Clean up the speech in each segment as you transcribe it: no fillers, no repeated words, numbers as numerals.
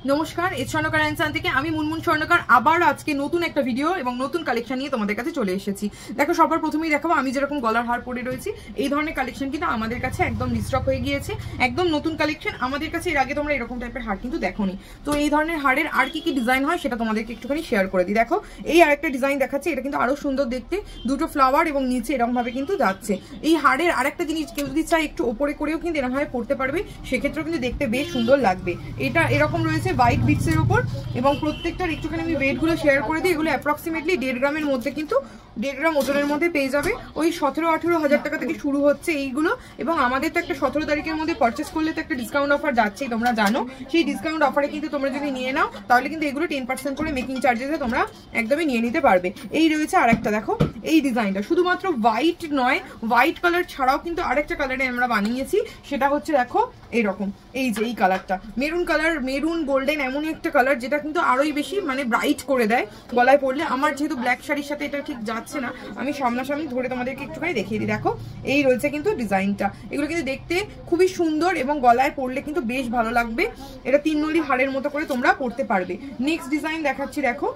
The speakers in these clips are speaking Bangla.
নমস্কার, এই স্বর্ণকার অ্যান্ড সান থেকে আমি মুনমুন স্বর্ণকার আবার আজকে নতুন একটা ভিডিও এবং নতুন কালেকশন নিয়ে তোমাদের কাছে চলে এসেছি। দেখো, সবার প্রথমেই দেখাবো আমি যেরকম গলার হার পরে রয়েছি, এই ধরনের কালেকশন কিন্তু আমাদের কাছে একদম রিস্টক হয়ে গিয়েছে, একদম নতুন কালেকশন। আমাদের কাছে এর আগে তোমরা এরকম টাইপের হার কিন্তু দেখোনি। তো এই ধরনের হারের আর কি কি ডিজাইন হয় সেটা তোমাদেরকে একটুখানি শেয়ার করে দিই। দেখো, এই আরেকটা ডিজাইন দেখাচ্ছে, এটা কিন্তু আরো সুন্দর দেখতে, দুটো ফ্লাওয়ার এবং নিচে এরকম ভাবে কিন্তু যাচ্ছে। এই হারের আরেকটা জিনিস, কেউ যদি চায় একটু ওপরে করেও কিন্তু এরকম ভাবে পড়তে পারবে, সেক্ষেত্রেও কিন্তু দেখতে বেশ সুন্দর লাগবে। এটা এরকম রয়েছে হোয়াইট বিটসের উপর, এবং প্রত্যেকটার একটুখানি আমি ওয়েটগুলো শেয়ার করে দিই। এগুলো অ্যাপ্রক্সিমেটলি 1.5 গ্রামের মধ্যে, কিন্তু 1.5 গ্রাম ওজনের মধ্যে পেয়ে যাবে। ওই 17-18 হাজার টাকা থেকে শুরু হচ্ছে এইগুলো। এবং আমাদের তো একটা 17 তারিখের মধ্যে পারচেস করলে তো একটা ডিসকাউন্ট অফার যাচ্ছেই, তোমরা জানো। সেই ডিসকাউন্ট অফারে কিন্তু তোমরা যদি নিয়ে নাও তাহলে কিন্তু এগুলো 10% করে মেকিং চার্জেসে তোমরা একদমই নিয়ে নিতে পারবে। এই রয়েছে আরেকটা, দেখো এই ডিজাইনটা শুধুমাত্র হোয়াইট নয়, হোয়াইট কালার ছাড়াও কিন্তু আরেকটা কালারে আমরা বানিয়েছি। সেটা হচ্ছে দেখো এইরকম, এই যে এই কালারটা মেরুন কালার, মেরুন গোল্ডেন, এমনই একটা কালার যেটা কিন্তু আরোই বেশি মানে ব্রাইট করে দেয় গলায় পরলে। আমার যেহেতু ব্ল্যাক শাড়ির সাথে এটা ঠিক যাচ্ছে না, আমি সামনাসামনি ধরে তোমাদেরকে একটুখানি দেখিয়ে দিই। দেখো এই রয়েছে কিন্তু ডিজাইনটা, এগুলো কিন্তু দেখতে খুবই সুন্দর এবং গলায় পরলে কিন্তু বেশ ভালো লাগবে। এটা 3 নলি হারের মতো করে তোমরা পরতে পারবে। নেক্সট ডিজাইন দেখাচ্ছি, দেখো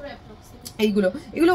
এগুলো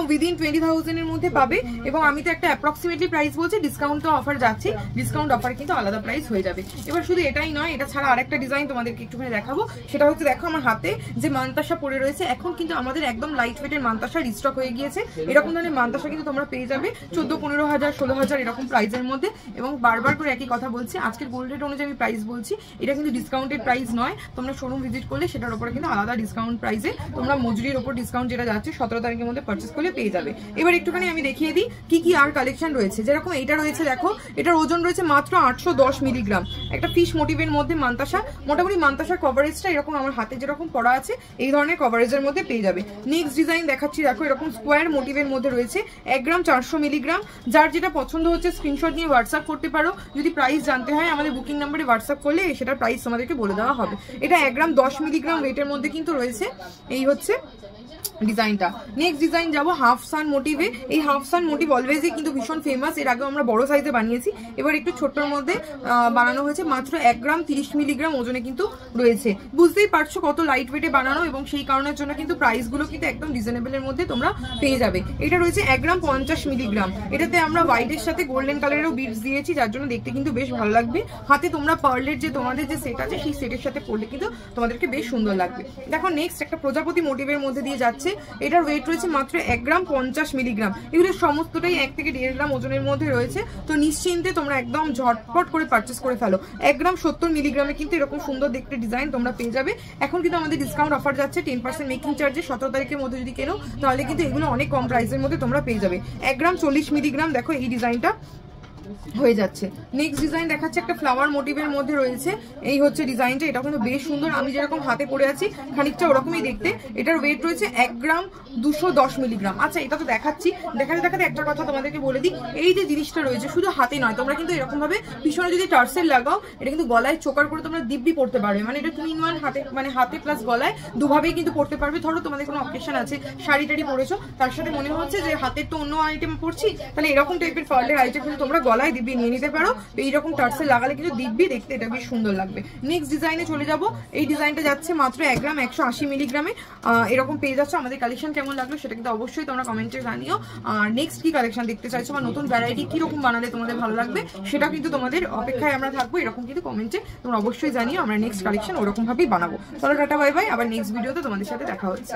উইদিন 20,000 এর মধ্যে পাবে। এবং আমি তো একটা অ্যাপ্রক্সিমেটলি প্রাইস বলছি, ডিসকাউন্ট তো অফার যাচ্ছে, ডিসকাউন্ট অফার কিন্তু আলাদা প্রাইস হয়ে যাবে। এবার শুধু এটাই নয়, এটা ছাড়া আরেকটা ডিজাইন তোমাদেরকে একটুখানি দেখাবো। সেটা হচ্ছে দেখো আমার হাতে যে মানতাসা পরে রয়েছে, এখন কিন্তু আমাদের একদম লাইট ওয়েটের মানতাসা রিস্টক হয়ে গিয়েছে। এরকম ধরনের মানতাসা কিন্তু তোমরা পেয়ে যাবে 14-15 হাজার 16 হাজার এরকম প্রাইসের মধ্যে। এবং বারবার করে একই কথা বলছি, আজকের গোল্ড রেট অনুযায়ী আমি প্রাইস বলছি, এটা কিন্তু ডিসকাউন্টেড প্রাইস নয়। তোমরা শোরুম ভিজিট করলে সেটার উপরে কিন্তু আলাদা ডিসকাউন্ট প্রাইসে তোমরা মজুরির উপর ডিসকাউন্ট যেটা যাচ্ছে 17 তারিখের মধ্যে পারচেস করলে পেয়ে যাবে। এবার একটুখানি আমি দেখিয়ে দিই কি কি আর কালেকশন রয়েছে। যেরকম এটা রয়েছে, দেখো এটার ওজন রয়েছে মাত্র 810 মিলিগ্রাম, একটা ফিশ মোটিভের মধ্যে মানতাসা। মোটামুটি মানতাসার কভারেজটা এরকম আমার হাতে যেরকম পড়া আছে এই ধরনের কভারেজের মধ্যে পেয়ে যাবে। নেক্সট ডিজাইন দেখাচ্ছি, দেখো এরকম স্কোয়ার মোটিভের মধ্যে রয়েছে 1 গ্রাম 400 মিলিগ্রাম। যার যেটা পছন্দ হচ্ছে স্ক্রিনশট নিয়ে হোয়াটসঅ্যাপ করতে পারো। যদি প্রাইস জানতে হয় আমাদের বুকিং নাম্বারে হোয়াটসঅ্যাপ করলে সেটার প্রাইস তোমাদেরকে বলে দেওয়া হবে। এটা 1 গ্রাম 10 মিলিগ্রাম ওয়েটের মধ্যে কিন্তু রয়েছে। এই হচ্ছে ডিজাইনটা। নেক্সট ডিজাইন যাবো হাফ সান মোটিভে। এই হাফ সান মোটিভ অলওয়েজই কিন্তু ভীষণ ফেমাস, এর আগে আমরা বড় সাইজে বানিয়েছি, এবার একটু ছোট্টর মধ্যে বানানো হয়েছে। মাত্র 1 গ্রাম 30 মিলিগ্রাম ওজনে কিন্তু রয়েছে। বুঝতেই পারছো কত লাইট ওয়েটে বানানো, এবং সেই কারণের জন্য কিন্তু প্রাইসগুলো কিন্তু একদম রিজনেবলের মধ্যে তোমরা পেয়ে যাবে। এটা রয়েছে 1 গ্রাম 50 মিলিগ্রাম। এটাতে আমরা হোয়াইটের সাথে গোল্ডেন কালারেরও বিটস দিয়েছি, যার জন্য দেখতে কিন্তু বেশ ভালো লাগবে। হাতে তোমরা পার্লের যে তোমাদের যে সেট আছে সেই সেটের সাথে পরলে কিন্তু তোমাদেরকে বেশ সুন্দর লাগবে। দেখো নেক্সট একটা প্রজাপতি মোটিভের মধ্যে দিয়ে যাচ্ছে, এটার ওয়েট রয়েছে মাত্র 1 গ্রাম 50 মিলিগ্রাম। এগুলো সমস্তটাই 1 থেকে 1.5 গ্রাম ওজনের মধ্যে রয়েছে। তো নিশ্চিন্তে তোমরা একদম ঝটপট করে পারচেস করে ফেলো। 1 গ্রাম 70 মিলিগ্রামে কিন্তু এরকম সুন্দর দেখতে ডিজাইন তোমরা পেয়ে যাবে। এখন কিন্তু আমাদের ডিসকাউন্ট অফার যাচ্ছে 10% মেকিং চার্জে। 17 তারিখের মধ্যে যদি কেনো তাহলে কিন্তু এগুলো অনেক কম প্রাইসের মধ্যে তোমরা পেয়ে যাবে। 1 গ্রাম 40 মিলিগ্রাম, দেখো এই ডিজাইনটা হয়ে যাচ্ছে। নেক্সট ডিজাইন দেখাচ্ছে একটা ফ্লাওয়ার মোটিভের মধ্যে রয়েছে। এই হচ্ছে ডিজাইনটা, এটা কিন্তু বেশ সুন্দর। আমি যেরকম হাতে পরে আছি খানিকটা ওরকমই দেখতে। এটার ওয়েট রয়েছে 1 গ্রাম 210 মিলিগ্রাম। আচ্ছা, এটা তো দেখাচ্ছি, দেখাতে দেখাতে একটা কথা তোমাদেরকে বলে দিই। এই যে জিনিসটা রয়েছে শুধু হাতে নয়, তোমরা কিন্তু এরকম ভাবে পিছনে যদি টার্সেল লাগাও, এটা কিন্তু গলায় চোকার করে তোমরা দিব্যি পড়তে পারবে। মানে এটা 2 in 1, হাতে মানে হাতে প্লাস গলায় দুভাবেই কিন্তু পড়তে পারবে। ধরো তোমাদের কোনো অকেশন আছে, শাড়ি টাড়ি পরেছো, তার সাথে মনে হচ্ছে যে হাতের তো অন্য আইটেম পড়ছি, তাহলে এরকম টাইপের পার্লের আইটেম কিন্তু তোমরা গলায় দিব্যি নিয়ে নিতে পারো। এইরকম টার্সেল লাগালে কিন্তু দিব্যি দেখতে এটা বেশ সুন্দর লাগবে। নেক্সট ডিজাইনে চলে যাব। এই ডিজাইনটা যাচ্ছে মাত্র 1 গ্রাম 180 মিলিগ্রামে। এরকম পেয়ে যাচ্ছে। আমাদের কালেকশন কেমন লাগলো সেটা কিন্তু অবশ্যই তোমরা কমেন্টে জানিও। আর নেক্সট কি কালেকশন দেখতে চাইছো বা নতুন ভ্যারাইটি কিরকম বানালে তোমাদের ভালো লাগবে সেটা কিন্তু তোমাদের অপেক্ষায় আমরা থাকবো। এরকম কিন্তু কমেন্টে তোমরা অবশ্যই জানিও, আমরা নেক্সট কালেকশন ওরকম ভাবেই বানাবো। চলো টাটা বাই বাই, আবার নেক্সট ভিডিওতে তোমাদের সাথে দেখা হচ্ছে।